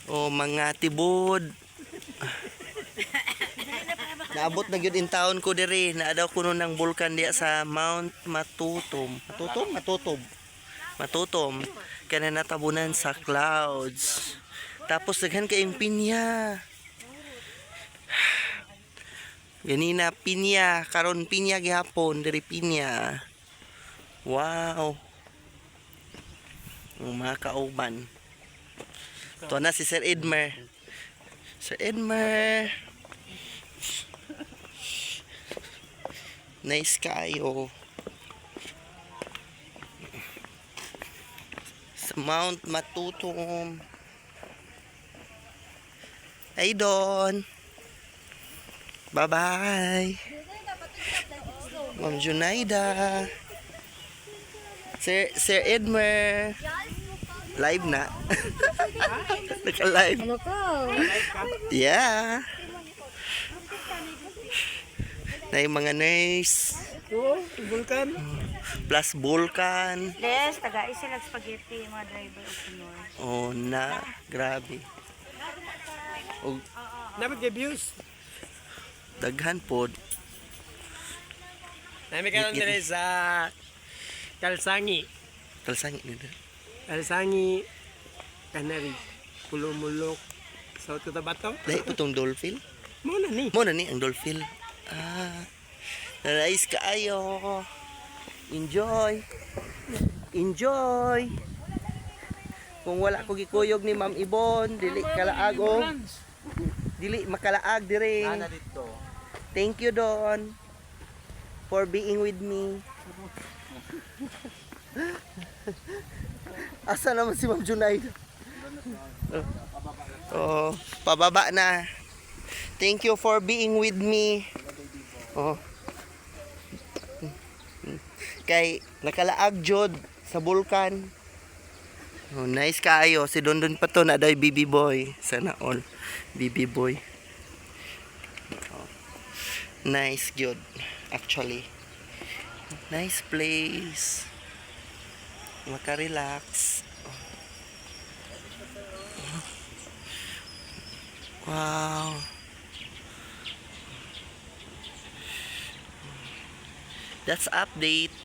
Oh, mga tibod. Naabot na gyud in town ko diri. Naadaw kuno ng bulkan diya sa Mount Matutom. Matutom. Kana natabunan sa clouds. Tapos daghan kay pinya. Ganina pinya, karon pinya gihapon diri pinya. Wow. Ang mga kauban. Ito na si Sir Edmer. Sir Edmer. Nice kayo. Sa Mount Matutom. Hey Don. Bye-bye. Ma'am Junaida. Sir Edmer. Live na. Naka-live. Ano ko? Yeah. Na yung mga nurse. Oo, vulkan. Plus vulkan. Des, taga-is sila spaghetti, mga driver of Pinoy. Oh na. Grabe. Og Dapat kay views. daghan pod. Nami karon dire sa Kalsangi. Talsangi nila. Kalsangi, Canary, Pulumulok, South Cotabato. Dahil po tong dolphin. Muna ni. Mo na ni ang dolphin. Ah. Nice kaayo. Enjoy. Enjoy. Kung wala ko gikuyog ni Ma'am Ibon, dili kalaag o. Dili makalaag dire. Ana dito. Thank you Don for being with me. Asa naman si Ma'am Junaid? Oh, pababa na. Thank you for being with me. Oh. Kay nakalaag jod sa bulkan. Oh, nice kaayo. Si Don pa to na daw BB boy. Sana all BB boy. Oh. Nice good actually. Nice place. Maka-relax. Wow. That's update.